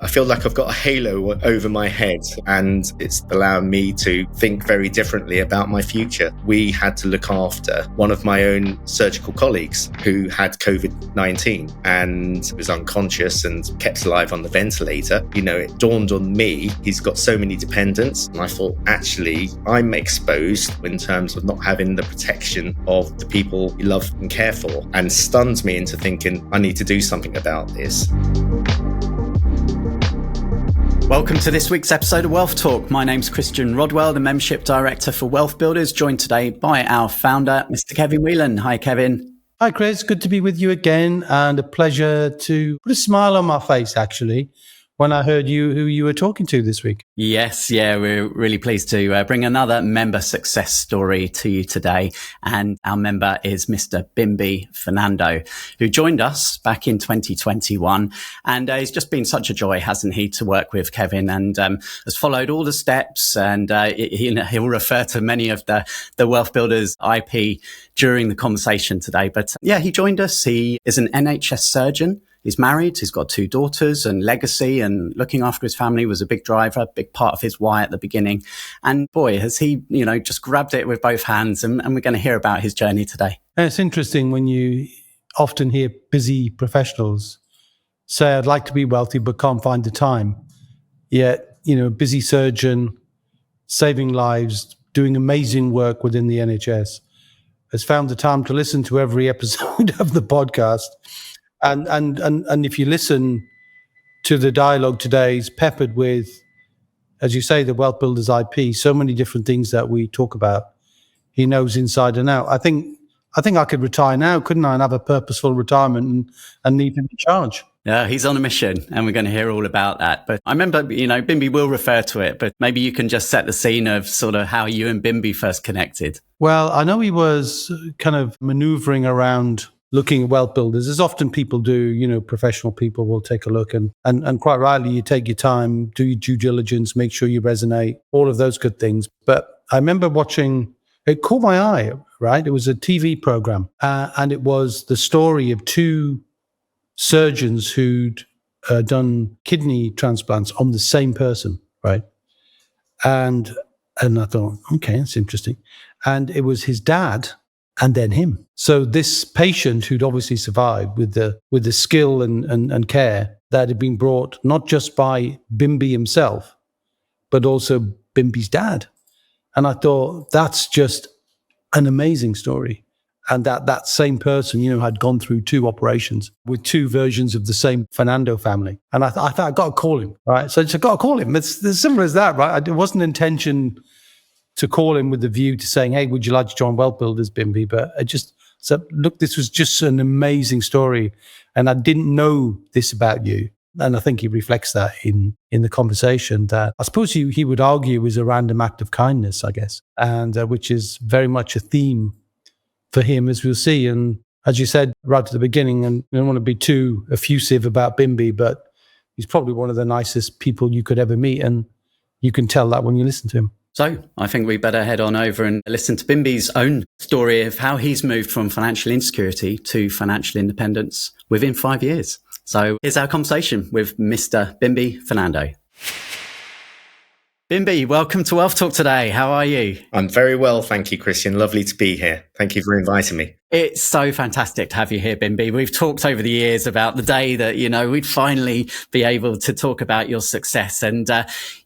feel like I've got a halo over my head, and it's allowing me to think very differently about my future. We had to look after one of my own surgical colleagues who had COVID-19 and was unconscious and kept alive on the ventilator. It dawned on me, he's got so many dependents. And I thought, actually, I'm exposed in terms of not having the protection of the people you love and care for, and stunned me into thinking, I need to do something about this. Welcome to this week's episode of Wealth Talk. My name's Christian Rodwell, the Membership Director for WealthBuilders, joined today by our founder, Mr. Kevin Whelan. Hi, Kevin. Hi, Chris. Good to be with you again, and a pleasure to put a smile on my face, actually, when I heard who you were talking to this week. Yes, we're really pleased to bring another member success story to you today. And our member is Mr. Bimbi Fernando, who joined us back in 2021. And he's just been such a joy, hasn't he, to work with Kevin, and has followed all the steps. And he'll refer to many of the WealthBuilders IP during the conversation today. But he joined us. He is an NHS surgeon. He's married, he's got 2 daughters, and legacy and looking after his family was a big driver, a big part of his why at the beginning. And boy, has he, just grabbed it with both hands, and we're going to hear about his journey today. And it's interesting when you often hear busy professionals say, I'd like to be wealthy, but can't find the time. Yet, busy surgeon, saving lives, doing amazing work within the NHS, has found the time to listen to every episode of the podcast. And if you listen to the dialogue today, it's peppered with, as you say, the WealthBuilders IP, so many different things that we talk about. He knows inside and out. I think I could retire now, couldn't I, and have a purposeful retirement and leave him in charge. Yeah, he's on a mission, and we're going to hear all about that. But I remember, Bimbi will refer to it, but maybe you can just set the scene of sort of how you and Bimbi first connected. Well, I know he was kind of maneuvering around looking at WealthBuilders, as often people do. Professional people will take a look, and quite rightly, you take your time, do your due diligence, make sure you resonate, all of those good things. But I remember watching, it caught my eye, right? It was a TV program, and it was the story of 2 surgeons who'd done kidney transplants on the same person, right? And I thought, okay, that's interesting. And it was his dad and then him. So this patient who'd obviously survived with the skill and care that had been brought not just by Bimbi himself, but also Bimbi's dad. And I thought, that's just an amazing story. And that same person, had gone through 2 operations with 2 versions of the same Fernando family. And I thought, I've got to call him, right? So I got to call him. It's as simple as that, right? It wasn't intention to call him with the view to saying, hey, would you like to join WealthBuilders, Bimbi? But I just said, look, this was just an amazing story. And I didn't know this about you. And I think he reflects that in the conversation, that I suppose he would argue is a random act of kindness, I guess, and which is very much a theme for him, as we'll see. And as you said right at the beginning, and I don't want to be too effusive about Bimbi, but he's probably one of the nicest people you could ever meet. And you can tell that when you listen to him. So I think we better head on over and listen to Bimbi's own story of how he's moved from financial insecurity to financial independence within 5 years. So here's our conversation with Mr. Bimbi Fernando. Bimbi, welcome to Wealth Talk today. How are you? I'm very well, thank you, Christian. Lovely to be here. Thank you for inviting me. It's so fantastic to have you here, Bimbi. We've talked over the years about the day that, we'd finally be able to talk about your success. And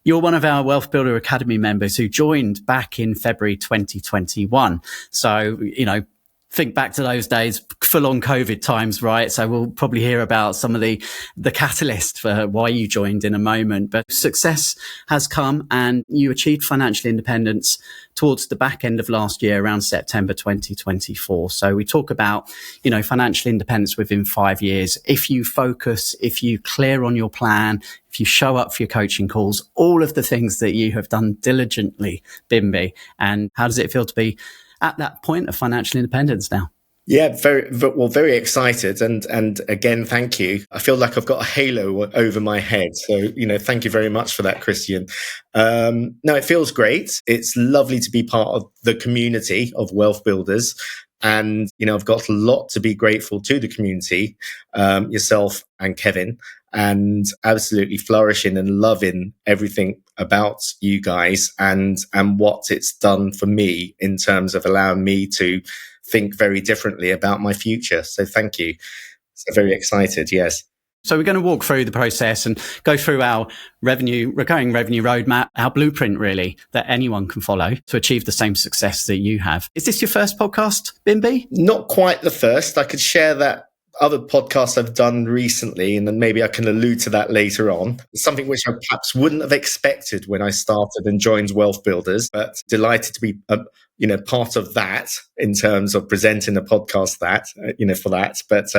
you're one of our WealthBuilder Academy members who joined back in February 2021. So, think back to those days, full on COVID times, right? So we'll probably hear about some of the catalyst for why you joined in a moment. But success has come, and you achieved financial independence towards the back end of last year, around September 2024. So we talk about, financial independence within 5 years. If you focus, if you clear on your plan, if you show up for your coaching calls, all of the things that you have done diligently, Bimbi. And how does it feel to be at that point of financial independence now? Yeah, very excited. And again, thank you. I feel like I've got a halo over my head. So, thank you very much for that, Christian. No, it feels great. It's lovely to be part of the community of Wealth Builders. And, I've got a lot to be grateful to the community, yourself and Kevin. and absolutely flourishing and loving everything about you guys and what it's done for me in terms of allowing me to think very differently about my future. So thank you. So very excited. Yes. So we're going to walk through the process and go through our recurring revenue roadmap, our blueprint really that anyone can follow to achieve the same success that you have. Is this your first podcast, Bimbi? Not quite the first. I could share that other podcasts I've done recently, and then maybe I can allude to that later on. Something which I perhaps wouldn't have expected when I started and joined Wealth Builders, but delighted to be part of that in terms of presenting a podcast for that. But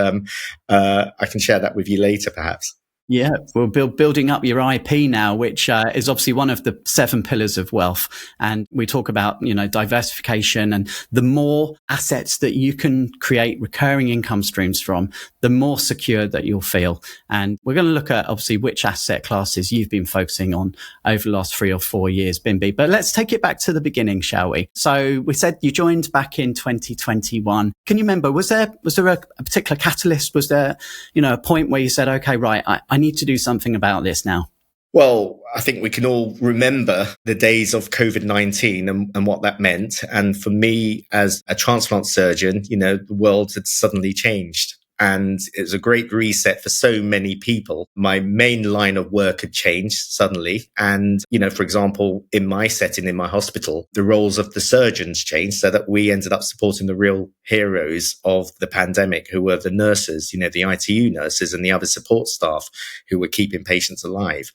I can share that with you later, perhaps. Yeah, we're building up your IP now, which is obviously one of the 7 pillars of wealth. And we talk about, diversification, and the more assets that you can create recurring income streams from, the more secure that you'll feel. And we're going to look at obviously which asset classes you've been focusing on over the last 3 or 4 years, Bimbi. But let's take it back to the beginning, shall we? So we said you joined back in 2021. Can you remember, was there a particular catalyst? Was there, a point where you said, okay, right, I need to do something about this now? Well, I think we can all remember the days of COVID-19 and what that meant. And for me, as a transplant surgeon, the world had suddenly changed. And it was a great reset for so many people. My main line of work had changed suddenly. And, for example, in my setting, in my hospital, the roles of the surgeons changed so that we ended up supporting the real heroes of the pandemic, who were the nurses, the ITU nurses and the other support staff who were keeping patients alive.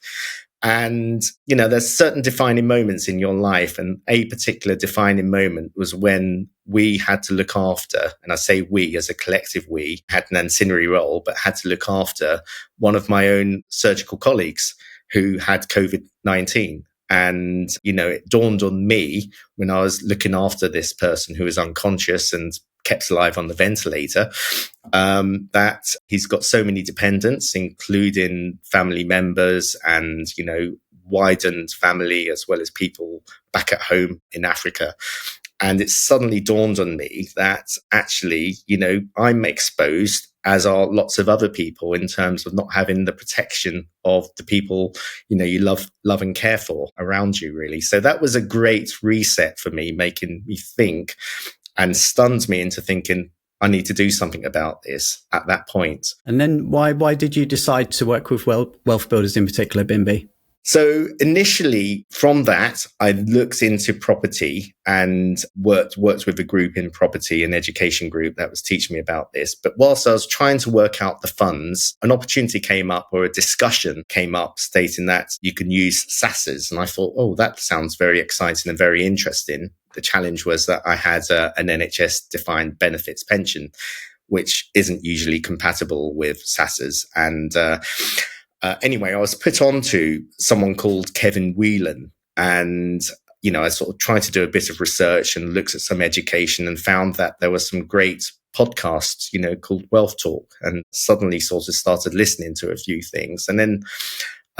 And, there's certain defining moments in your life. And a particular defining moment was when we had to look after, and I say we as a collective, we had an ancillary role, but had to look after one of my own surgical colleagues who had COVID-19. And, it dawned on me when I was looking after this person who was unconscious and kept alive on the ventilator, that he's got so many dependents, including family members and, widened family, as well as people back at home in Africa. And it suddenly dawned on me that actually, I'm exposed, as are lots of other people, in terms of not having the protection of the people, you love and care for around you, really. So that was a great reset for me, making me think, and stunned me into thinking, I need to do something about this at that point. And then why did you decide to work with Wealth Builders in particular, Bimbi? So initially from that, I looked into property and worked with a group in property, an education group that was teaching me about this. But whilst I was trying to work out the funds, an opportunity came up, or a discussion came up, stating that you can use SSAS. And I thought, oh, that sounds very exciting and very interesting. The challenge was that I had an NHS defined benefits pension, which isn't usually compatible with SSAS. And anyway, I was put on to someone called Kevin Whelan. And, I sort of tried to do a bit of research and looked at some education and found that there were some great podcasts, called Wealth Talk, and suddenly sort of started listening to a few things. And then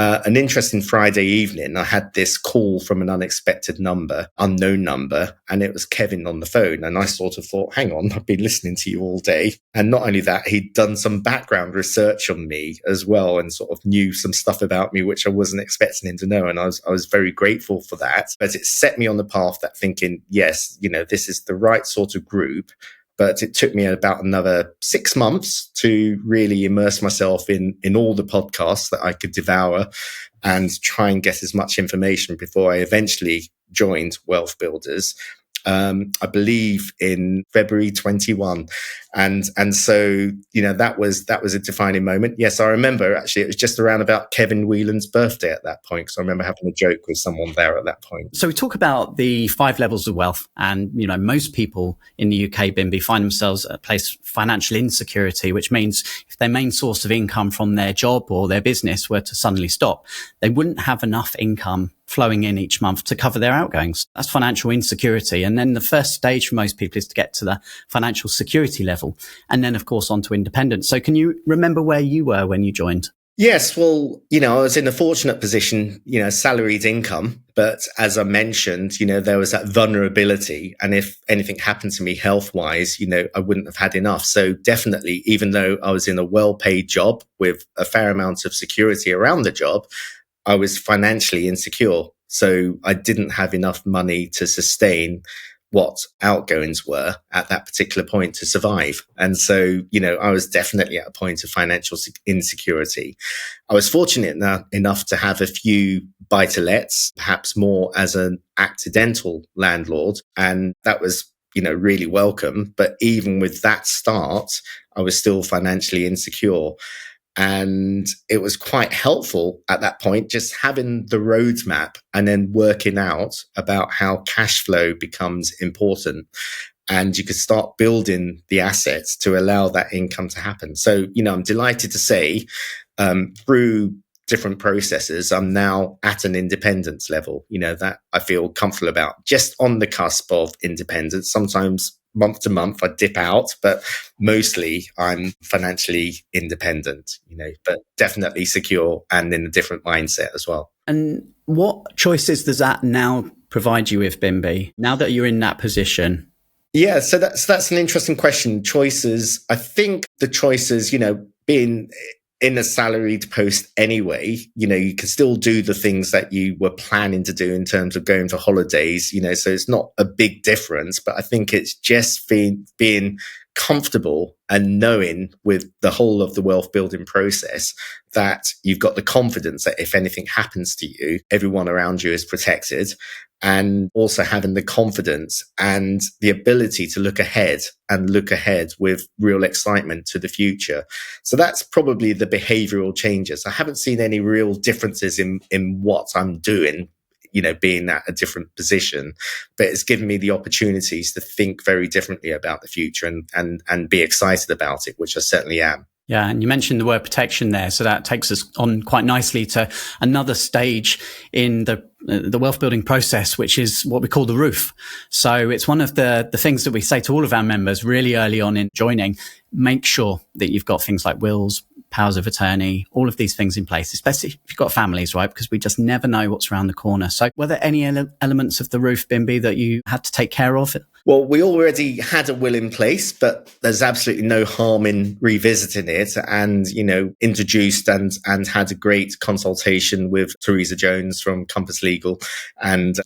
an interesting Friday evening, I had this call from an unexpected unknown number, and it was Kevin on the phone. And I sort of thought, hang on, I've been listening to you all day. And not only that, he'd done some background research on me as well, and sort of knew some stuff about me, which I wasn't expecting him to know. And I was very grateful for that. But it set me on the path that thinking, yes, this is the right sort of group. But it took me about another 6 months to really immerse myself in all the podcasts that I could devour and try and get as much information before I eventually joined Wealth Builders. I believe in February 21. And so, that was a defining moment. Yes, I remember actually, it was just around about Kevin Whelan's birthday at that point. Because I remember having a joke with someone there at that point. So we talk about the 5 levels of wealth, and, most people in the UK, Bimbi, find themselves at a place of financial insecurity, which means if their main source of income from their job or their business were to suddenly stop, they wouldn't have enough income flowing in each month to cover their outgoings. That's financial insecurity. And then the first stage for most people is to get to the financial security level. And then, of course, on to independence. So can you remember where you were when you joined? Yes, well, I was in a fortunate position, salaried income. But as I mentioned, there was that vulnerability. And if anything happened to me health wise, I wouldn't have had enough. So definitely, even though I was in a well-paid job with a fair amount of security around the job, I was financially insecure. So I didn't have enough money to sustain what outgoings were at that particular point to survive. And so, I was definitely at a point of financial insecurity. I was fortunate enough to have a few buy-to-lets, perhaps more as an accidental landlord. And that was, really welcome. But even with that start, I was still financially insecure. And it was quite helpful at that point, just having the roadmap and then working out about how cash flow becomes important. And you could start building the assets to allow that income to happen. So, I'm delighted to say through different processes, I'm now at an independence level, that I feel comfortable about, just on the cusp of independence. Sometimes month to month, I dip out, but mostly I'm financially independent, but definitely secure and in a different mindset as well. And what choices does that now provide you with, Bimbi, now that you're in that position? Yeah, so that's an interesting question. Choices. I think the choices, being in a salaried post anyway, you can still do the things that you were planning to do in terms of going for holidays, so it's not a big difference, but I think it's just being comfortable and knowing with the whole of the wealth building process that you've got the confidence that if anything happens to you, everyone around you is protected. And also having the confidence and the ability to look ahead with real excitement to the future. So that's probably the behavioral changes. I haven't seen any real differences in what I'm doing, being at a different position, but it's given me the opportunities to think very differently about the future and be excited about it, which I certainly am. Yeah, and you mentioned the word protection there, so that takes us on quite nicely to another stage in the wealth building process, which is what we call the roof. So it's one of the things that we say to all of our members really early on in joining. Make sure that you've got things like wills, powers of attorney, all of these things in place, especially if you've got families, right? Because we just never know what's around the corner. So were there any elements of the roof, Bimbi, that you had to take care of? Well, we already had a will in place, but there's absolutely no harm in revisiting it and, introduced and had a great consultation with Teresa Jones from Compass Legal and,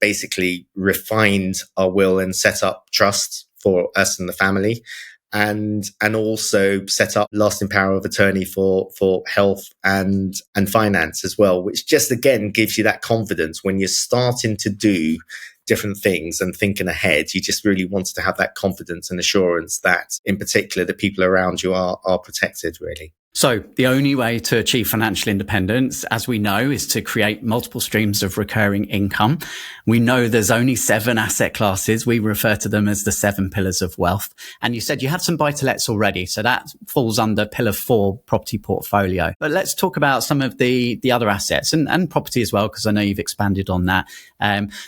basically refined our will and set up trusts for us and the family. And also set up lasting power of attorney for health and finance as well, which just again gives you that confidence when you're starting to do different things and thinking ahead. You just really wanted to have that confidence and assurance that in particular the people around you are protected, really. So the only way to achieve financial independence, as we know, is to create multiple streams of recurring income. We know there's only 7 asset classes. We refer to them as the 7 pillars of wealth. And you said you had some buy-to-lets already. So that falls under pillar 4, property portfolio. But let's talk about some of the other assets and property as well, because I know you've expanded on that.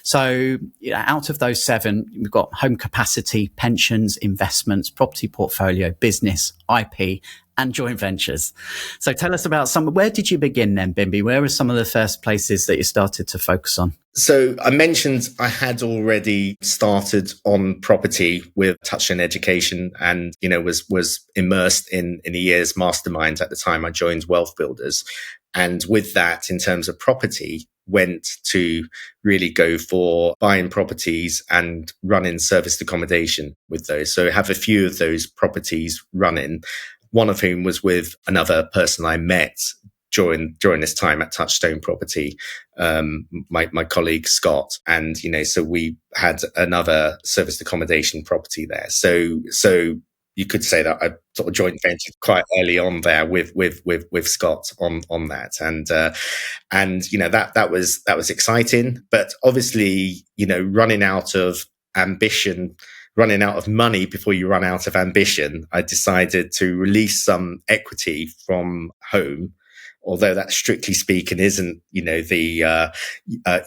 So out of those 7, we've got home capacity, pensions, investments, property portfolio, business, IP, and joint ventures. So tell us about where did you begin then, Bimbi? Where were some of the first places that you started to focus on? So I mentioned I had already started on property with Touchstone Education and, was immersed in a year's mastermind at the time I joined WealthBuilders. And with that, in terms of property, went to really go for buying properties and running serviced accommodation with those. So I have a few of those properties running. One of whom was with another person I met during this time at Touchstone Property, my colleague Scott, and so we had another serviced accommodation property there. So you could say that I sort of joint ventured quite early on there with Scott on that, and that was exciting, but obviously running out of ambition. Running out of money before you run out of ambition, I decided to release some equity from home, although that strictly speaking isn't, the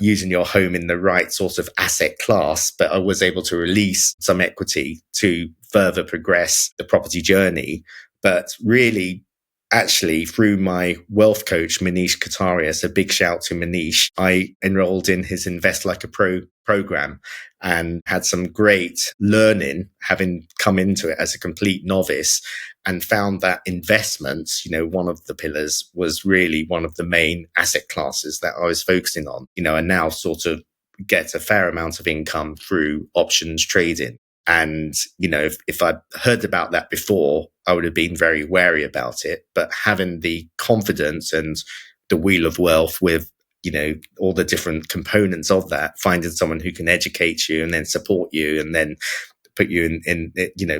using your home in the right sort of asset class, but I was able to release some equity to further progress the property journey. But really actually, through my wealth coach, Manish Kataria, so big shout to Manish, I enrolled in his Invest Like a Pro program and had some great learning, having come into it as a complete novice, and found that investments, one of the pillars, was really one of the main asset classes that I was focusing on, and now sort of get a fair amount of income through options trading. And, if I'd heard about that before, I would have been very wary about it. But having the confidence and the wheel of wealth with, all the different components of that, finding someone who can educate you and then support you and then put you in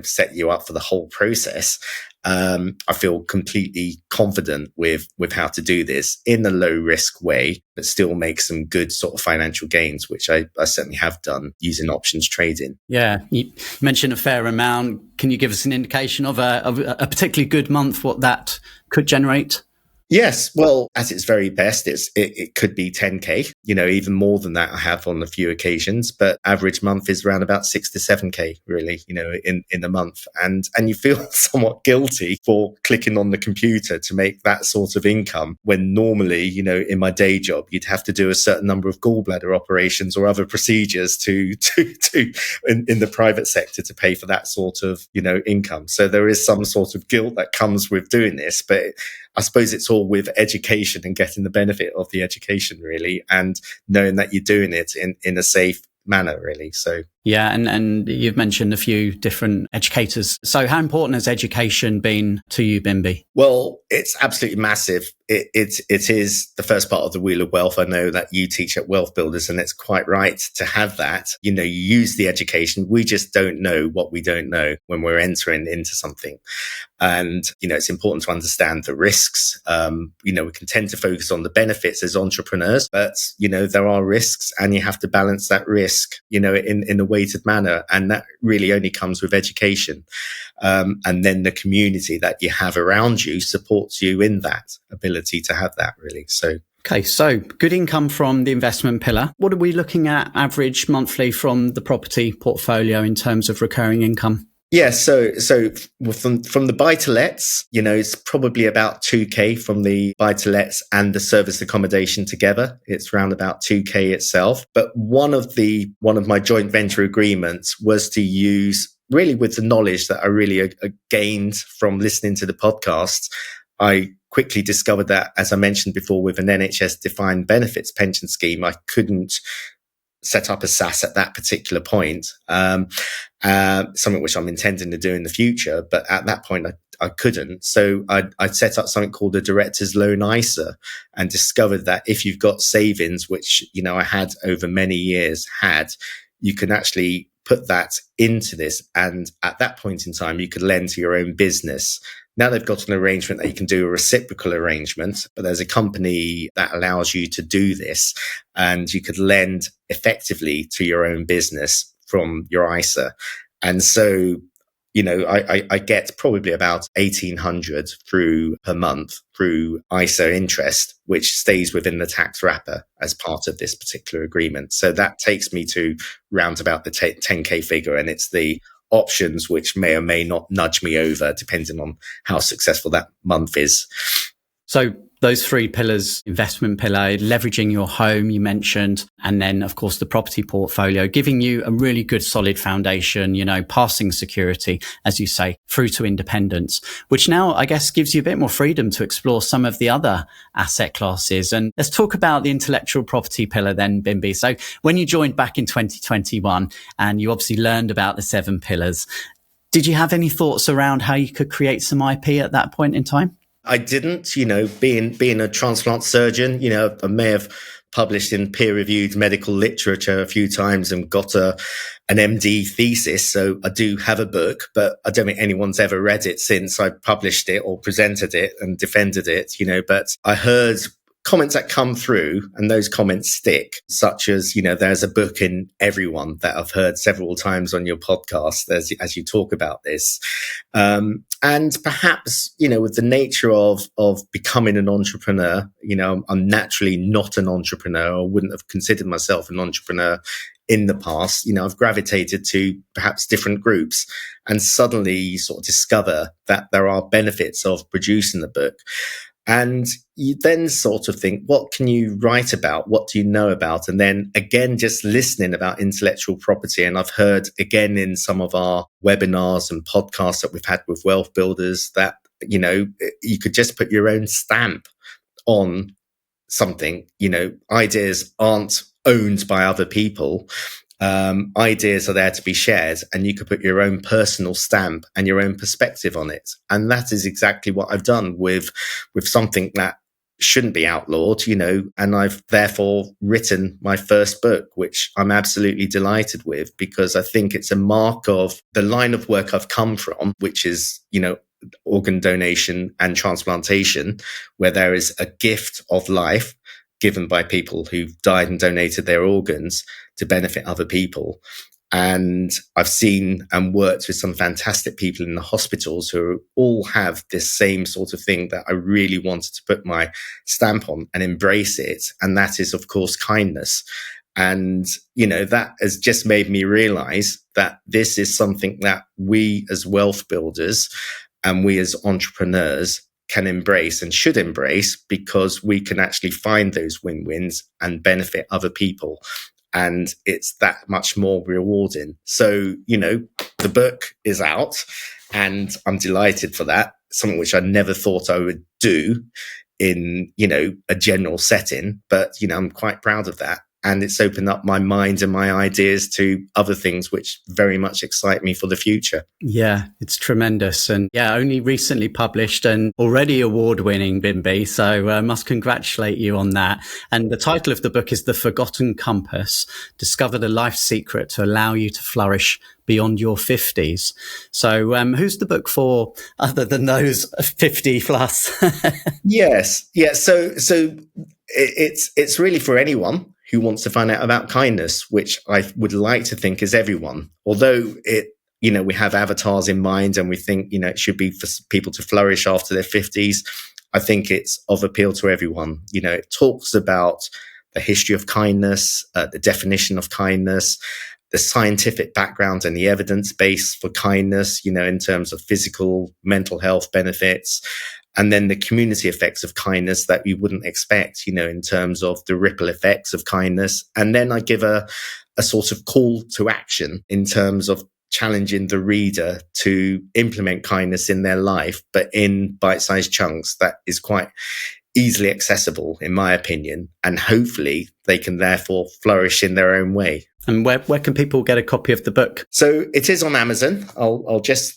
set you up for the whole process. I feel completely confident with how to do this in a low risk way, but still make some good sort of financial gains, which I certainly have done using options trading. Yeah, you mentioned a fair amount. Can you give us an indication of a particularly good month, what that could generate? Yes. Well, at its very best, it could be 10K, even more than that I have on a few occasions, but average month is around about 6 to 7K really, in a month. And you feel somewhat guilty for clicking on the computer to make that sort of income when normally, in my day job, you'd have to do a certain number of gallbladder operations or other procedures to in the private sector to pay for that sort of, income. So there is some sort of guilt that comes with doing this, but I suppose it's all with education and getting the benefit of the education really, and knowing that you're doing it in a safe manner really. So yeah, and you've mentioned a few different educators. So how important has education been to you, Bimbi? Well, it's absolutely massive. It is the first part of the Wheel of Wealth. I know that you teach at WealthBuilders, and it's quite right to have that. You use the education. We just don't know what we don't know when we're entering into something. And, it's important to understand the risks. We can tend to focus on the benefits as entrepreneurs, but, there are risks and you have to balance that risk, in a weighted manner. And that really only comes with education. And then the community that you have around you supports you in that ability to have that really. So. Okay, so good income from the investment pillar. What are we looking at average monthly from the property portfolio in terms of recurring income? Yeah, so from the buy-to-lets, it's probably about 2K from the buy-to-lets and the service accommodation together. It's around about 2K itself. But one of my joint venture agreements was to use, really with the knowledge that I really gained from listening to the podcast, I quickly discovered that, as I mentioned before, with an NHS defined benefits pension scheme, I couldn't set up a SSAS at that particular point, something which I'm intending to do in the future. But at that point, I couldn't. So I'd set up something called a director's loan ISA and discovered that if you've got savings, which, I had over many years you can actually put that into this. And at that point in time, you could lend to your own business. Now they've got an arrangement that you can do a reciprocal arrangement, but there's a company that allows you to do this, and you could lend effectively to your own business from your ISA. And so, I get probably about 1,800 per month through ISA interest, which stays within the tax wrapper as part of this particular agreement. So that takes me to round about the 10K figure, and it's the options which may or may not nudge me over depending on how successful that month is. So those three pillars, investment pillar, leveraging your home, you mentioned, and then of course the property portfolio, giving you a really good solid foundation, passing security, as you say, through to independence, which now I guess gives you a bit more freedom to explore some of the other asset classes. And let's talk about the intellectual property pillar then, Bimbi. So when you joined back in 2021 and you obviously learned about the 7 pillars, did you have any thoughts around how you could create some IP at that point in time? I didn't, being a transplant surgeon, I may have published in peer-reviewed medical literature a few times and got an MD thesis. So I do have a book, but I don't think anyone's ever read it since I published it or presented it and defended it, but I heard comments that come through and those comments stick, such as, there's a book in everyone that I've heard several times on your podcast as you talk about this. And perhaps, with the nature of becoming an entrepreneur, I'm naturally not an entrepreneur. I wouldn't have considered myself an entrepreneur in the past, I've gravitated to perhaps different groups, and suddenly you sort of discover that there are benefits of producing the book. And you then sort of think, what can you write about? What do you know about? And then again, just listening about intellectual property. And I've heard again in some of our webinars and podcasts that we've had with Wealth Builders that, you could just put your own stamp on something. Ideas aren't owned by other people. Ideas are there to be shared, and you could put your own personal stamp and your own perspective on it. And that is exactly what I've done with something that shouldn't be outlawed, and I've therefore written my first book, which I'm absolutely delighted with, because I think it's a mark of the line of work I've come from, which is, organ donation and transplantation, where there is a gift of life given by people who've died and donated their organs to benefit other people. And I've seen and worked with some fantastic people in the hospitals who all have this same sort of thing that I really wanted to put my stamp on and embrace it. And that is, of course, kindness. And, that has just made me realize that this is something that we as wealth builders and we as entrepreneurs can embrace and should embrace, because we can actually find those win-wins and benefit other people. And it's that much more rewarding. So, the book is out and I'm delighted for that. Something which I never thought I would do in, a general setting, but, I'm quite proud of that. And it's opened up my mind and my ideas to other things which very much excite me for the future. Yeah, it's tremendous. And only recently published and already award-winning, Bimbi. So I must congratulate you on that. And the title of the book is The Forgotten Compass, Discover the Life Secret to Allow You to Flourish Beyond Your 50s. So who's the book for other than those 50 plus? Yes. Yeah. So it's really for anyone who wants to find out about kindness, which I would like to think is everyone. Although we have avatars in mind and we think, it should be for people to flourish after their 50s. I think it's of appeal to everyone. It talks about the history of kindness, the definition of kindness, the scientific background and the evidence base for kindness, in terms of physical, mental health benefits. And then the community effects of kindness that you wouldn't expect, in terms of the ripple effects of kindness. And then I give a sort of call to action in terms of challenging the reader to implement kindness in their life, but in bite-sized chunks that is quite easily accessible, in my opinion. And hopefully they can therefore flourish in their own way. And where can people get a copy of the book? So it is on Amazon. I'll just...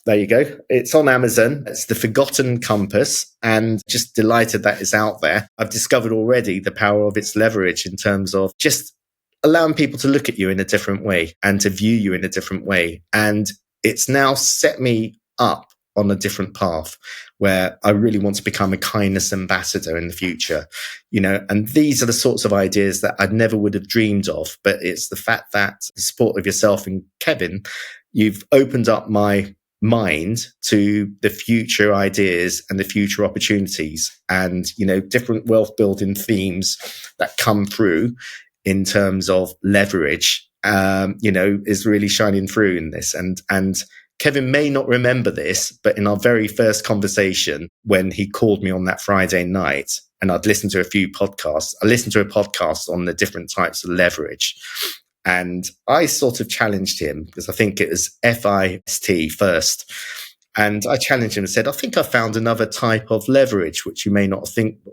There you go. It's on Amazon. It's The Forgotten Compass, and just delighted that it's out there. I've discovered already the power of its leverage in terms of just allowing people to look at you in a different way and to view you in a different way. And it's now set me up on a different path where I really want to become a kindness ambassador in the future, and these are the sorts of ideas that I never would have dreamed of. But it's the fact that the support of yourself and Kevin, you've opened up my mind to the future ideas and the future opportunities and, different wealth building themes that come through in terms of leverage, is really shining through in this. And Kevin may not remember this, but in our very first conversation, when he called me on that Friday night and I'd listened to a few podcasts, I listened to a podcast on the different types of leverage. And I sort of challenged him, because I think it was FIST first. And I challenged him and said, I think I found another type of leverage, which you may not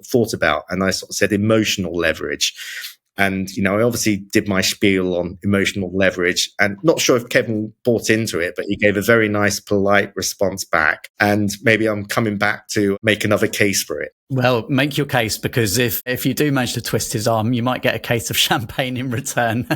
thought about. And I sort of said emotional leverage. And, I obviously did my spiel on emotional leverage, and not sure if Kevin bought into it, but he gave a very nice, polite response back. And maybe I'm coming back to make another case for it. Well, make your case, because if you do manage to twist his arm, you might get a case of champagne in return.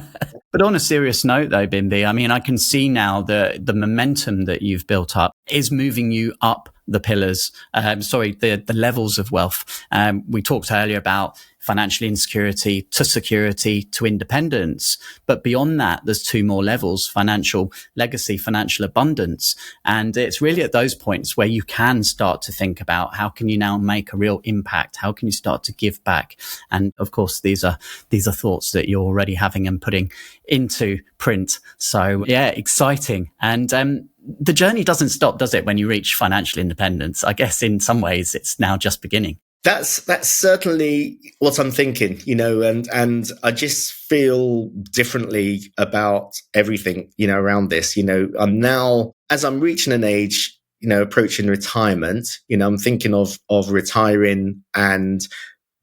But on a serious note, though, Bimbi, I can see now that the momentum that you've built up is moving you up the pillars, the levels of wealth. We talked earlier about financial insecurity to security to independence. But beyond that, there's two more levels: financial legacy, financial abundance. And it's really at those points where you can start to think about how can you now make a real impact? How can you start to give back? And of course, these are thoughts that you're already having and putting into print. So yeah, exciting. And the journey doesn't stop, does it, when you reach financial independence? I guess in some ways it's now just beginning. That's certainly what I'm thinking, and I just feel differently about everything, around this. I'm now, as I'm reaching an age, approaching retirement, I'm thinking of retiring, and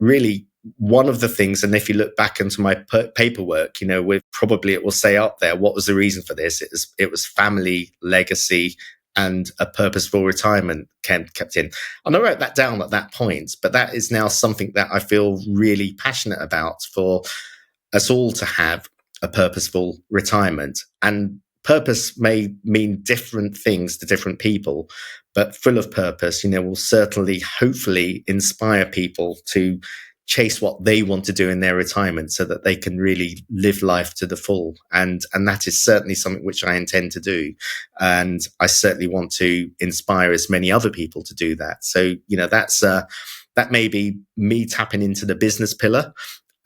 really one of the things, and if you look back into my paperwork, with probably it will say up there, what was the reason for this? It was family, legacy, and a purposeful retirement kept in. And I wrote that down at that point, but that is now something that I feel really passionate about, for us all to have a purposeful retirement. And purpose may mean different things to different people, but full of purpose, will certainly, hopefully inspire people to chase what they want to do in their retirement so that they can really live life to the full. And that is certainly something which I intend to do. And I certainly want to inspire as many other people to do that. So, that may be me tapping into the business pillar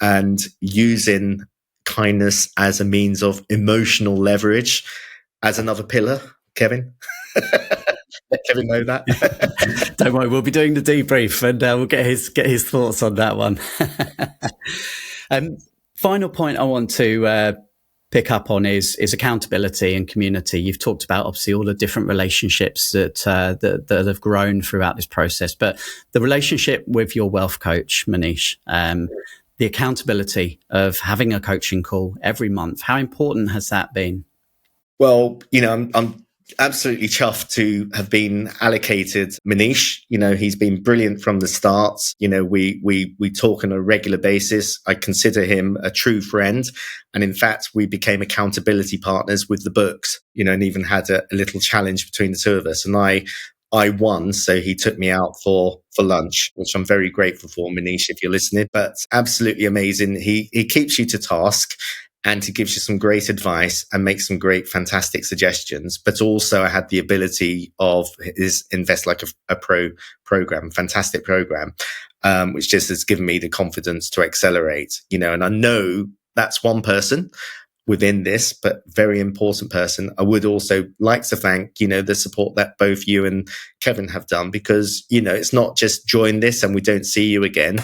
and using kindness as a means of emotional leverage as another pillar. Kevin? Let Kevin know that. Don't worry, we'll be doing the debrief, and we'll get his thoughts on that one. Final point I want to pick up on is accountability and community. You've talked about obviously all the different relationships that have grown throughout this process, but the relationship with your wealth coach, Manish, the accountability of having a coaching call every month. How important has that been? Well, I'm absolutely chuffed to have been allocated Manish. He's been brilliant from the start. We talk on a regular basis. I consider him a true friend. And in fact, we became accountability partners with the books, and even had a little challenge between the two of us. And I won, so he took me out for lunch, which I'm very grateful for, Manish, if you're listening. But absolutely amazing. He keeps you to task, and he gives you some great advice and makes some great, fantastic suggestions. But also I had the ability of his Invest Like a Pro program, fantastic program, which just has given me the confidence to accelerate, and I know that's one person within this, but very important person. I would also like to thank, the support that both you and Kevin have done, because, it's not just join this and we don't see you again.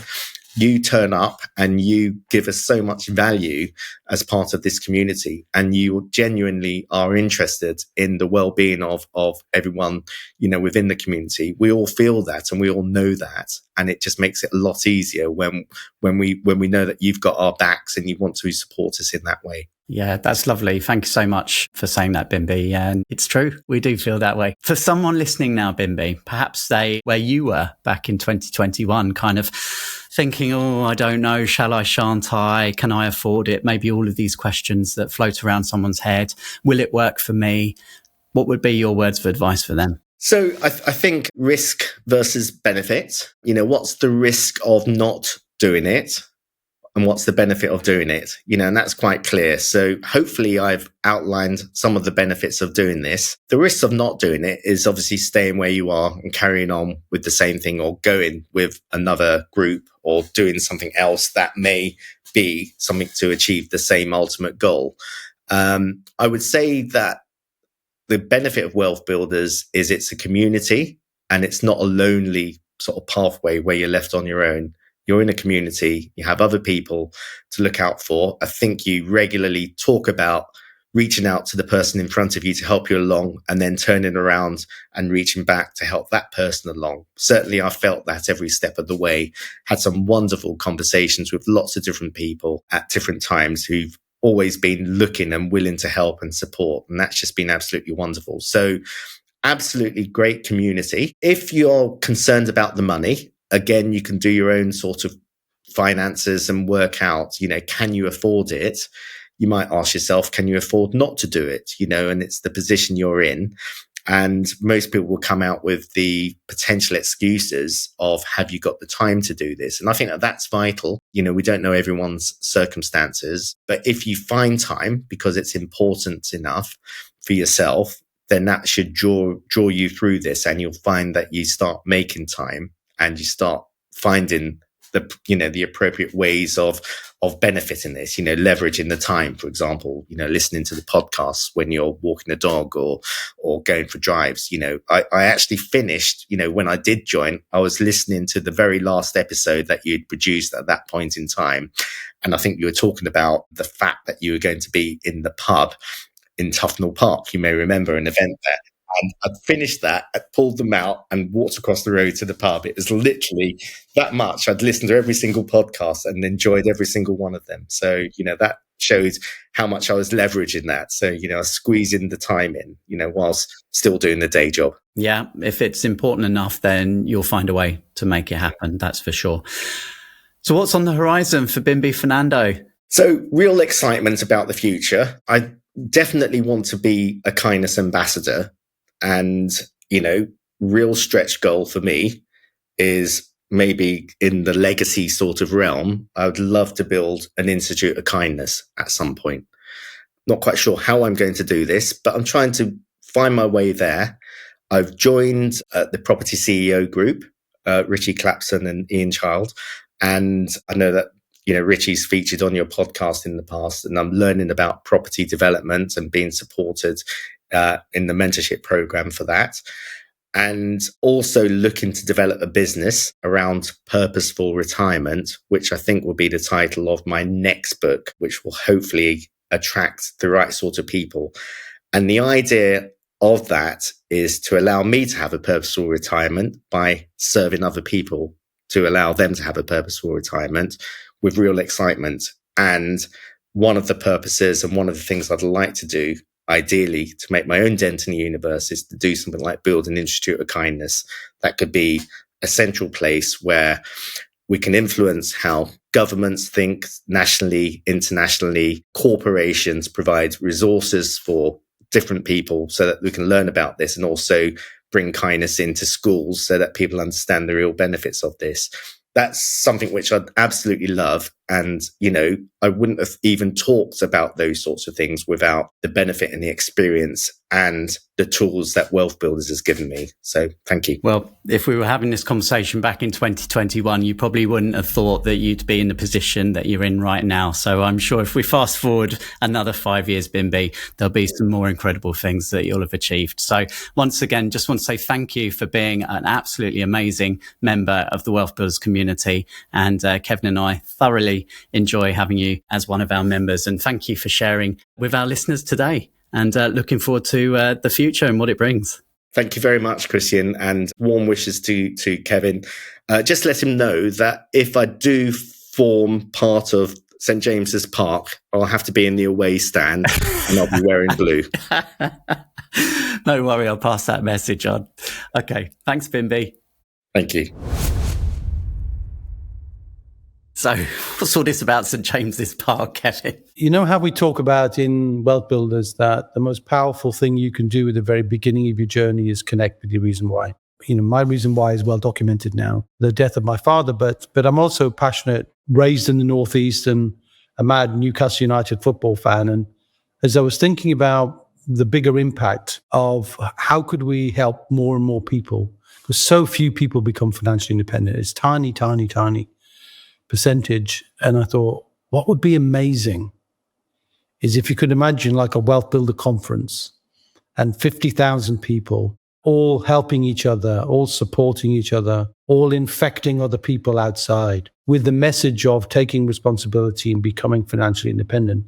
You turn up and you give us so much value as part of this community, and you genuinely are interested in the well-being of everyone, within the community. We all feel that and we all know that, and it just makes it a lot easier when we know that you've got our backs and you want to support us in that way. Yeah, that's lovely. Thank you so much for saying that, Bimbi. And it's true. We do feel that way. For someone listening now, Bimbi, perhaps where you were back in 2021, kind of thinking, oh, I don't know, shall I, shan't I? Can I afford it? Maybe all of these questions that float around someone's head. Will it work for me? What would be your words of advice for them? So I think risk versus benefit. What's the risk of not doing it? And what's the benefit of doing it? And that's quite clear. So hopefully I've outlined some of the benefits of doing this. The risks of not doing it is obviously staying where you are and carrying on with the same thing, or going with another group, or doing something else that may be something to achieve the same ultimate goal. I would say that the benefit of Wealth Builders is it's a community, and it's not a lonely sort of pathway where you're left on your own. You're in a community, you have other people to look out for. I think you regularly talk about reaching out to the person in front of you to help you along, and then turning around and reaching back to help that person along. Certainly, I felt that every step of the way. Had some wonderful conversations with lots of different people at different times who've always been looking and willing to help and support. And that's just been absolutely wonderful. So absolutely great community. If you're concerned about the money, again, you can do your own sort of finances and work out, can you afford it? You might ask yourself, can you afford not to do it? And it's the position you're in. And most people will come out with the potential excuses of, have you got the time to do this? And I think that that's vital. We don't know everyone's circumstances, but if you find time because it's important enough for yourself, then that should draw you through this, and you'll find that you start making time and you start finding the appropriate ways of benefiting this, leveraging the time, for example, listening to the podcasts when you're walking the dog or going for drives. I actually finished, when I did join, I was listening to the very last episode that you'd produced at that point in time. And I think you were talking about the fact that you were going to be in the pub in Tufnell Park. You may remember an event there. And I finished that, I pulled them out and walked across the road to the pub. It was literally that much. I'd listened to every single podcast and enjoyed every single one of them. So, that showed how much I was leveraging that. So, I was squeezing the time in, whilst still doing the day job. Yeah. If it's important enough, then you'll find a way to make it happen. That's for sure. So what's on the horizon for Bimbi Fernando? So real excitement about the future. I definitely want to be a kindness ambassador. And, real stretch goal for me is maybe in the legacy sort of realm. I would love to build an Institute of Kindness at some point. Not quite sure how I'm going to do this, but I'm trying to find my way there. I've joined the Property CEO group, Richie Clapson and Ian Child. And I know that, Richie's featured on your podcast in the past, and I'm learning about property development and being supported in the mentorship program for that. And also looking to develop a business around purposeful retirement, which I think will be the title of my next book, which will hopefully attract the right sort of people. And the idea of that is to allow me to have a purposeful retirement by serving other people to allow them to have a purposeful retirement with real excitement. And one of the purposes and one of the things I'd like to do, ideally, to make my own dent in the universe, is to do something like build an Institute of Kindness that could be a central place where we can influence how governments think nationally, internationally, corporations provide resources for different people so that we can learn about this, and also bring kindness into schools so that people understand the real benefits of this. That's something which I'd absolutely love. And, I wouldn't have even talked about those sorts of things without the benefit and the experience and the tools that WealthBuilders has given me. So thank you. Well, if we were having this conversation back in 2021, you probably wouldn't have thought that you'd be in the position that you're in right now. So I'm sure if we fast forward another 5 years, Bimbi, there'll be some more incredible things that you'll have achieved. So once again, just want to say thank you for being an absolutely amazing member of the WealthBuilders community. And Kevin and I thoroughly enjoy having you as one of our members. And thank you for sharing with our listeners today, and looking forward to the future and what it brings. Thank you very much, Christian, and warm wishes to Kevin. Just let him know that if I do form part of St. James's Park, I'll have to be in the away stand and I'll be wearing blue. No worry, I'll pass that message on. Okay, thanks, Bimbi. Thank you. So what's all this about St. James's Park, Kevin? You know how we talk about in Wealth Builders that the most powerful thing you can do at the very beginning of your journey is connect with your reason why. My reason why is well documented now, the death of my father, but I'm also passionate, raised in the Northeast and a mad Newcastle United football fan. And as I was thinking about the bigger impact of how could we help more and more people, because so few people become financially independent. It's tiny percentage. And I thought, what would be amazing is if you could imagine like a Wealth Builder conference and 50,000 people all helping each other, all supporting each other, all infecting other people outside with the message of taking responsibility and becoming financially independent.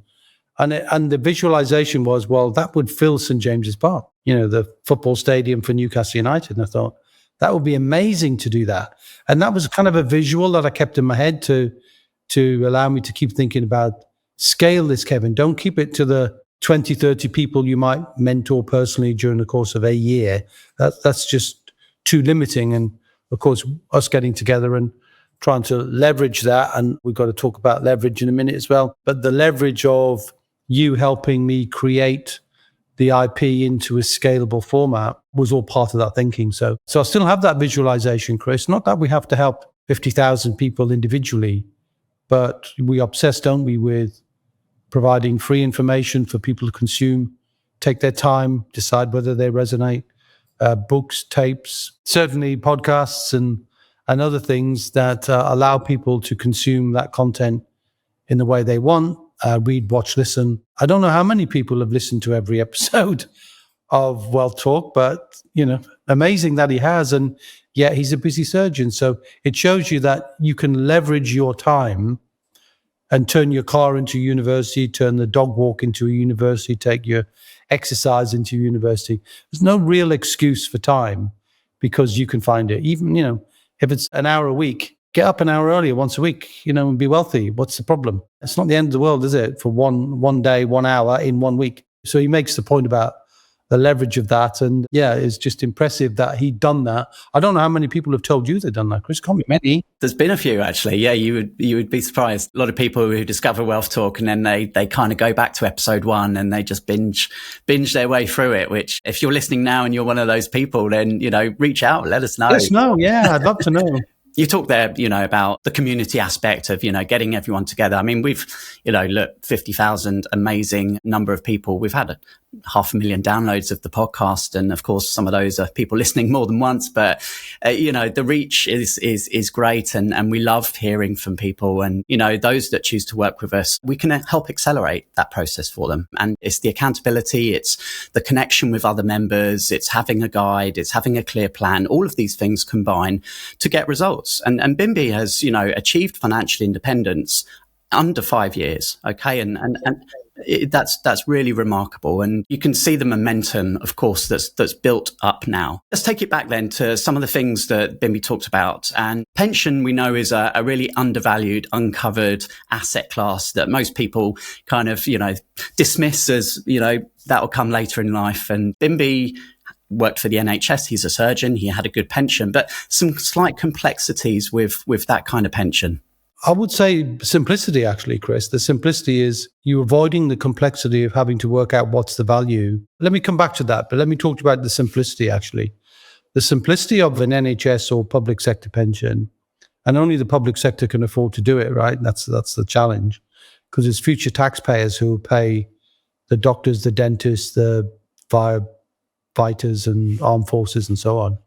And the visualization was, well, that would fill St. James's Park, the football stadium for Newcastle United. And I thought, that would be amazing to do that. And that was kind of a visual that I kept in my head to allow me to keep thinking about scale this, Kevin. Don't keep it to the 20, 30 people you might mentor personally during the course of a year. That's just too limiting. And of course, us getting together and trying to leverage that. And we've got to talk about leverage in a minute as well. But the leverage of you helping me create the IP into a scalable format was all part of that thinking. So I still have that visualization, Chris. Not that we have to help 50,000 people individually, but we obsess, don't we, with providing free information for people to consume, take their time, decide whether they resonate, books, tapes, certainly podcasts and other things that allow people to consume that content in the way they want, read, watch, listen. I don't know how many people have listened to every episode of Wealth Talk, but, amazing that he has. And yet he's a busy surgeon. So it shows you that you can leverage your time and turn your car into a university, turn the dog walk into a university, take your exercise into a university. There's no real excuse for time because you can find it. Even, if it's an hour a week, get up an hour earlier once a week, and be wealthy. What's the problem? It's not the end of the world, is it? For one day, 1 hour in 1 week. So he makes the point about the leverage of that. And it's just impressive that he'd done that. I don't know how many people have told you they've done that, Chris. Can't be many. There's been a few, actually. Yeah, you would be surprised. A lot of people who discover Wealth Talk and then they kind of go back to episode 1 and they just binge their way through it, which if you're listening now and you're one of those people, then, reach out, let us know. Let us know. Yeah, I'd love to know. You talked there, about the community aspect of, getting everyone together. I mean, we've, 50,000 amazing number of people. We've had 500,000 downloads of the podcast. And of course, some of those are people listening more than once, but, the reach is great. And we love hearing from people and, those that choose to work with us, we can help accelerate that process for them. And it's the accountability, it's the connection with other members, it's having a guide, it's having a clear plan. All of these things combine to get results. And Bimbi has, achieved financial independence under 5 years. Okay. And that's really remarkable. And you can see the momentum, of course, that's built up now. Let's take it back then to some of the things that Bimbi talked about. And pension, we know, is a really undervalued, uncovered asset class that most people kind of, dismiss as, that'll come later in life. And Bimbi worked for the NHS. He's a surgeon. He had a good pension, but some slight complexities with that kind of pension. I would say simplicity, actually, Chris. The simplicity is you avoiding the complexity of having to work out what's the value. Let me come back to that, but let me talk about the simplicity, actually. The simplicity of an NHS or public sector pension, and only the public sector can afford to do it, right? That's the challenge, because it's future taxpayers who will pay the doctors, the dentists, the firefighters and armed forces and so on.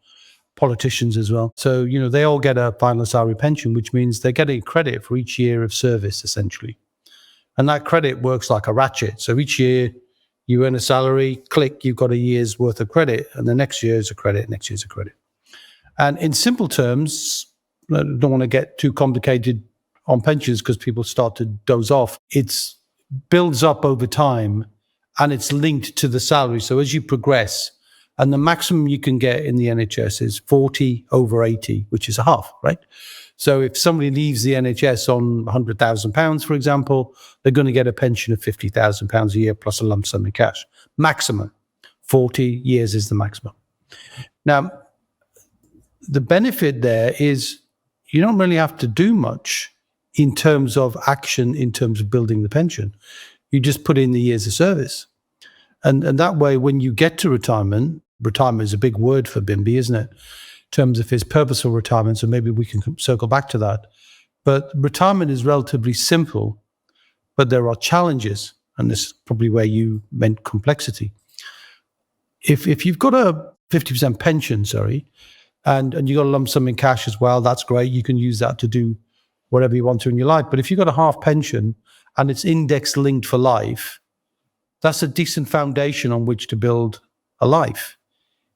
Politicians as well. So, they all get a final salary pension, which means they're getting credit for each year of service, essentially. And that credit works like a ratchet. So each year you earn a salary, click, you've got a year's worth of credit, and the next year is a credit, next year's a credit. And in simple terms, I don't want to get too complicated on pensions because people start to doze off. It builds up over time and it's linked to the salary. So as you progress, and the maximum you can get in the NHS is 40 over 80, which is a half, right? So if somebody leaves the NHS on £100,000, for example, they're going to get a pension of £50,000 a year plus a lump sum in cash. Maximum. 40 years is the maximum. Now, the benefit there is you don't really have to do much in terms of action, in terms of building the pension. You just put in the years of service. And that way, when you get to retirement is a big word for Bimbi, isn't it? In terms of his purposeful retirement, so maybe we can circle back to that. But retirement is relatively simple, but there are challenges, and this is probably where you meant complexity. If you've got a 50% pension, and you got a lump sum in cash as well, that's great. You can use that to do whatever you want to in your life. But if you've got a half pension and it's index linked for life, that's a decent foundation on which to build a life.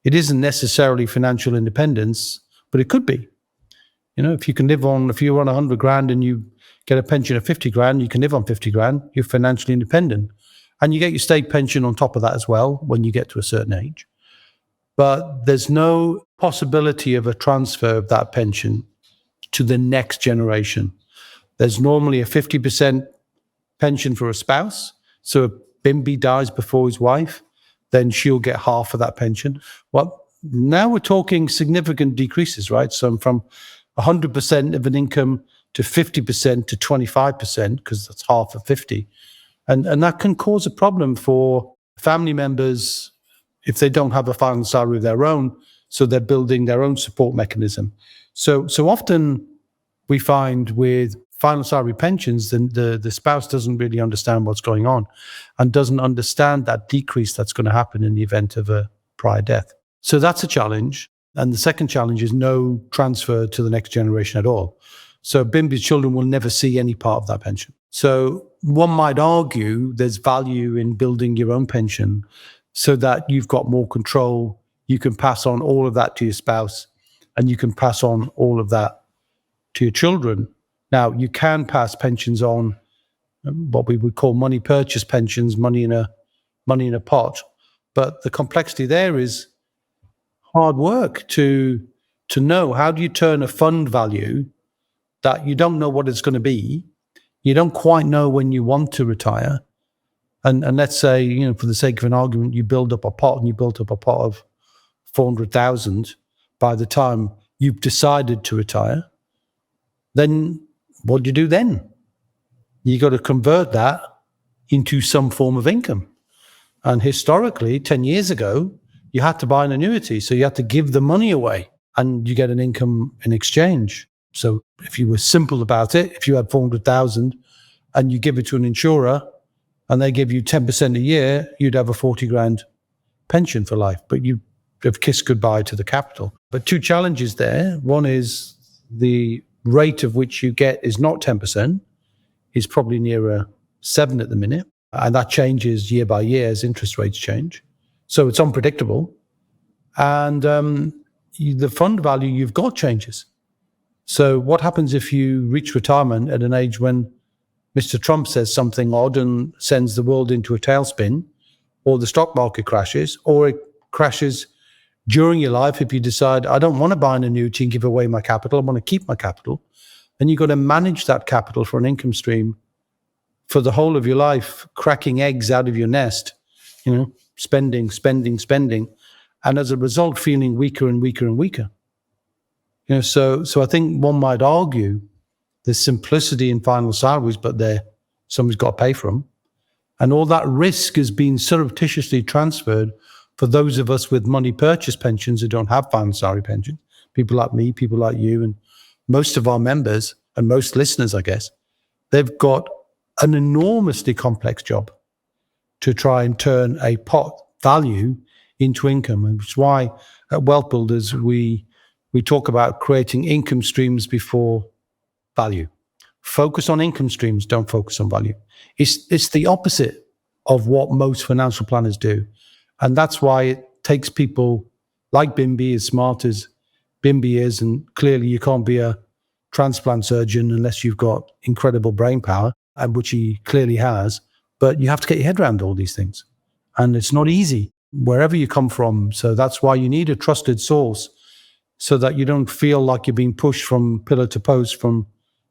It isn't necessarily financial independence, but it could be. If you're on 100 grand and you get a pension of 50 grand, you can live on 50 grand, you're financially independent. And you get your state pension on top of that as well when you get to a certain age. But there's no possibility of a transfer of that pension to the next generation. There's normally a 50% pension for a spouse. So if Bimbi dies before his wife, then she'll get half of that pension. Well, now we're talking significant decreases, right? So from 100% of an income to 50% to 25%, because that's half of 50. And that can cause a problem for family members if they don't have a final salary of their own, so they're building their own support mechanism. So often we find with final salary pensions, the spouse doesn't really understand what's going on and doesn't understand that decrease that's going to happen in the event of a prior death. So that's a challenge. And the second challenge is no transfer to the next generation at all. So Bimbi's children will never see any part of that pension. So one might argue there's value in building your own pension so that you've got more control. You can pass on all of that to your spouse, and you can pass on all of that to your children. Now, you can pass pensions on, what we would call money purchase pensions, money in a pot. But the complexity there is hard work to know, how do you turn a fund value that you don't know what it's going to be, you don't quite know when you want to retire, and let's say, for the sake of an argument, you build up a pot, and you built up a pot of 400,000 by the time you've decided to retire. Then what do you do then? You got to convert that into some form of income. And historically, 10 years ago, you had to buy an annuity. So you had to give the money away and you get an income in exchange. So if you were simple about it, if you had 400,000 and you give it to an insurer and they give you 10% a year, you'd have a 40 grand pension for life, but you have kissed goodbye to the capital. But two challenges there. One is the rate of which you get is not 10%, is probably nearer 7 at the minute. And that changes year by year as interest rates change. So it's unpredictable. And the fund value you've got changes. So what happens if you reach retirement at an age when Mr. Trump says something odd and sends the world into a tailspin, or the stock market crashes, or it crashes during your life if you decide, I don't want to buy an annuity and give away my capital, I want to keep my capital. And you've got to manage that capital for an income stream for the whole of your life, cracking eggs out of your nest, spending. And as a result, feeling weaker and weaker and weaker. So I think one might argue there's simplicity in final salaries, but somebody's got to pay for them. And all that risk has been surreptitiously transferred for those of us with money purchase pensions who don't have final salary pensions, people like me, people like you, and most of our members and most listeners, I guess, they've got an enormously complex job to try and turn a pot value into income. And which is why at Wealth Builders, we talk about creating income streams before value. Focus on income streams, don't focus on value. It's the opposite of what most financial planners do. And that's why it takes people like Bimbi, as smart as Bimbi is, and clearly you can't be a transplant surgeon unless you've got incredible brain power, and which he clearly has, but you have to get your head around all these things. And it's not easy wherever you come from. So that's why you need a trusted source so that you don't feel like you're being pushed from pillar to post from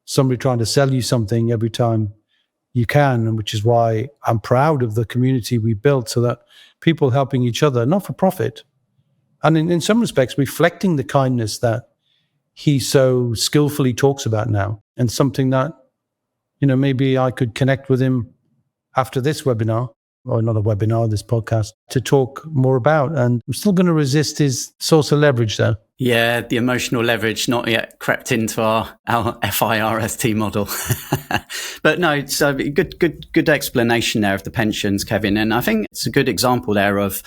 somebody trying to sell you something every time you can, and which is why I'm proud of the community we built, so that people helping each other, not for profit, and in some respects reflecting the kindness that he so skillfully talks about now, and something that, maybe I could connect with him after this webinar, or another webinar, this podcast, to talk more about. And I'm still going to resist his source of leverage, though. Yeah, the emotional leverage not yet crept into our FIRST model. But no, it's a good explanation there of the pensions, Kevin. And I think it's a good example there of,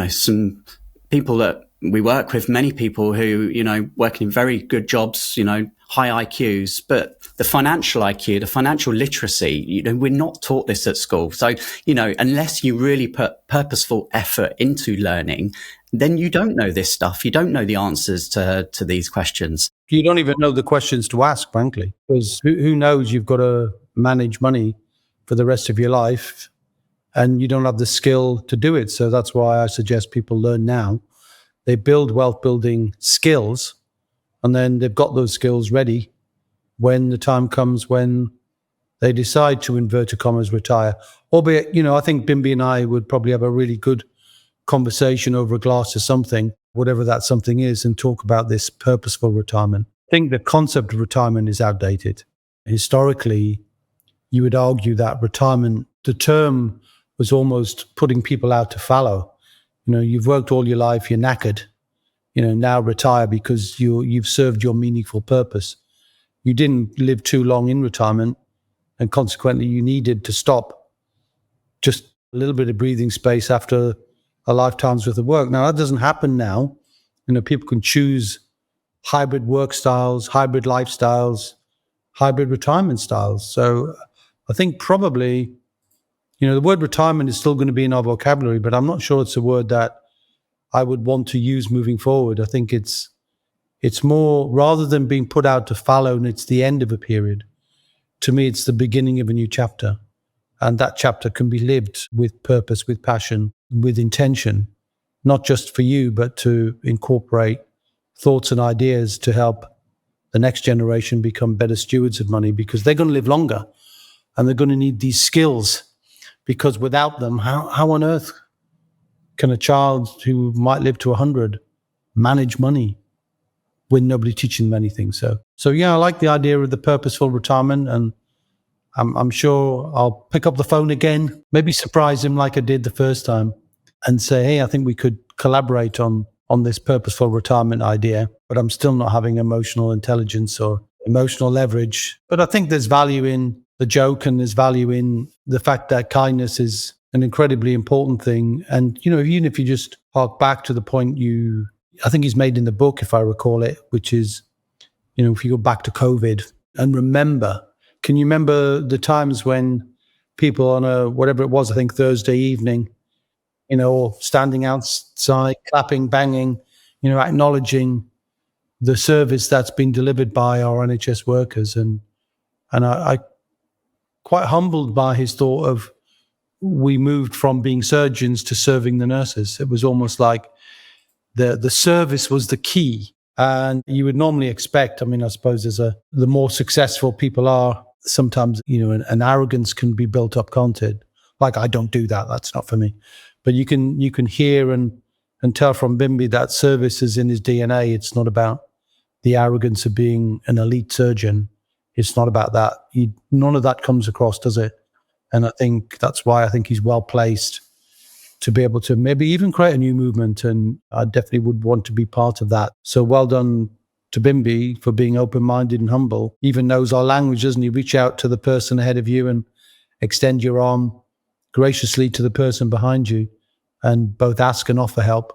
some people that we work with, many people who, working in very good jobs, high IQs, but the financial IQ, the financial literacy, we're not taught this at school. So, unless you really put purposeful effort into learning, then you don't know this stuff. You don't know the answers to these questions. You don't even know the questions to ask, frankly, because who knows, you've got to manage money for the rest of your life and you don't have the skill to do it. So that's why I suggest people learn now. They build wealth building skills, and then they've got those skills ready when the time comes when they decide to, inverted commas, retire. Albeit, I think Bimbi and I would probably have a really good conversation over a glass of something, whatever that something is, and talk about this purposeful retirement. I think the concept of retirement is outdated. Historically, you would argue that retirement, the term was almost putting people out to fallow. You've worked all your life, you're knackered. Now retire because you've served your meaningful purpose. You didn't live too long in retirement, and consequently you needed to stop. Just a little bit of breathing space after a lifetime's worth of work. Now, that doesn't happen now. People can choose hybrid work styles, hybrid lifestyles, hybrid retirement styles. So I think probably, the word retirement is still going to be in our vocabulary, but I'm not sure it's a word that I would want to use moving forward. I think it's more, rather than being put out to fallow and it's the end of a period, to me, it's the beginning of a new chapter. And that chapter can be lived with purpose, with passion, with intention, not just for you, but to incorporate thoughts and ideas to help the next generation become better stewards of money, because they're going to live longer and they're going to need these skills, because without them, how on earth can a child who might live to 100 manage money when nobody teaching them anything? So yeah, I like the idea of the purposeful retirement, and I'm sure I'll pick up the phone again, maybe surprise him like I did the first time and say, hey, I think we could collaborate on this purposeful retirement idea, but I'm still not having emotional intelligence or emotional leverage. But I think there's value in the joke, and there's value in the fact that kindness is an incredibly important thing. And, even if you just hark back to the point I think he's made in the book, if I recall it, which is, if you go back to COVID and can you remember the times when people on whatever it was, I think Thursday evening, all standing outside, clapping, banging, acknowledging the service that's been delivered by our NHS workers. And I quite humbled by his thought of, we moved from being surgeons to serving the nurses. It was almost like the service was the key. And you would normally expect, I suppose the more successful people are, sometimes, an arrogance can be built up, can't it? Like, I don't do that. That's not for me. But you can hear and tell from Bimbi that service is in his DNA. It's not about the arrogance of being an elite surgeon. It's not about that. None of that comes across, does it? And I think that's why I think he's well placed to be able to maybe even create a new movement. And I definitely would want to be part of that. So well done to Bimbi for being open-minded and humble. Even knows our language, doesn't he? Reach out to the person ahead of you and extend your arm graciously to the person behind you, and both ask and offer help.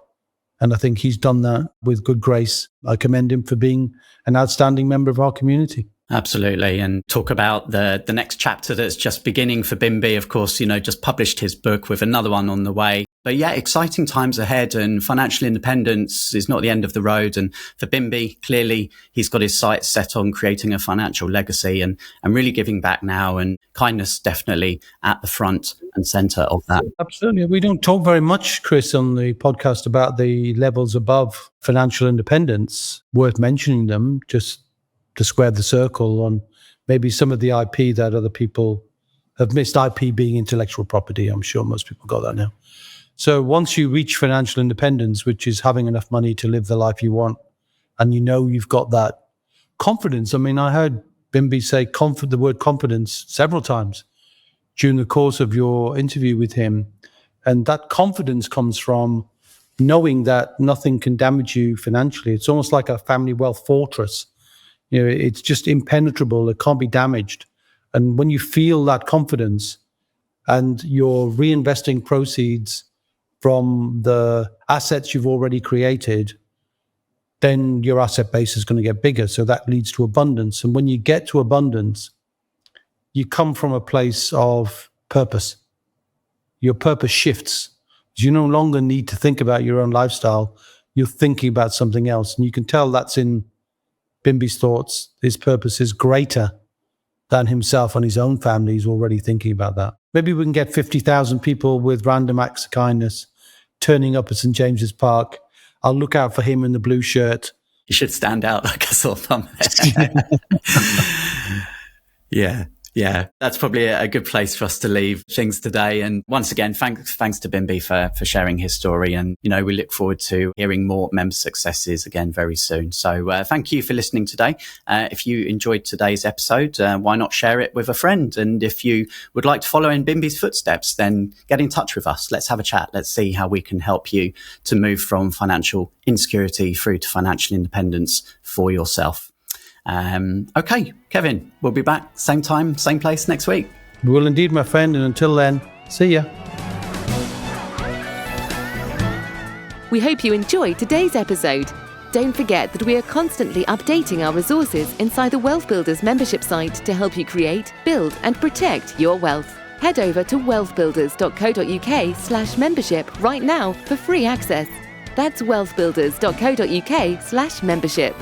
And I think he's done that with good grace. I commend him for being an outstanding member of our community. Absolutely. And talk about the next chapter that's just beginning for Bimbi. Of course, just published his book with another one on the way. But yeah, exciting times ahead, and financial independence is not the end of the road. And for Bimbi, clearly he's got his sights set on creating a financial legacy and really giving back now, and kindness definitely at the front and center of that. Absolutely. We don't talk very much, Chris, on the podcast about the levels above financial independence. Worth mentioning them, just to square the circle on maybe some of the IP that other people have missed, IP being intellectual property. I'm sure most people got that now. So once you reach financial independence, which is having enough money to live the life you want, and you've got that confidence. I heard Bimbi say the word confidence several times during the course of your interview with him. And that confidence comes from knowing that nothing can damage you financially. It's almost like a family wealth fortress. It's just impenetrable. It can't be damaged. And when you feel that confidence and you're reinvesting proceeds from the assets you've already created, then your asset base is going to get bigger. So that leads to abundance. And when you get to abundance, you come from a place of purpose. Your purpose shifts. You no longer need to think about your own lifestyle. You're thinking about something else. And you can tell that's in Bimbi's thoughts. His purpose is greater than himself and his own family. He's already thinking about that. Maybe we can get 50,000 people with random acts of kindness turning up at St. James's Park. I'll look out for him in the blue shirt. You should stand out like a sore thumb. Yeah. Yeah, that's probably a good place for us to leave things today. And once again, thanks to Bimbi for sharing his story. And, we look forward to hearing more member successes again very soon. So thank you for listening today. If you enjoyed today's episode, why not share it with a friend? And if you would like to follow in Bimbi's footsteps, then get in touch with us. Let's have a chat. Let's see how we can help you to move from financial insecurity through to financial independence for yourself. Okay, Kevin, we'll be back same time, same place next week. We will indeed, my friend. And until then, see ya. We hope you enjoyed today's episode. Don't forget that we are constantly updating our resources inside the Wealth Builders membership site to help you create, build and protect your wealth. Head over to wealthbuilders.co.uk/membership right now for free access. That's wealthbuilders.co.uk/membership.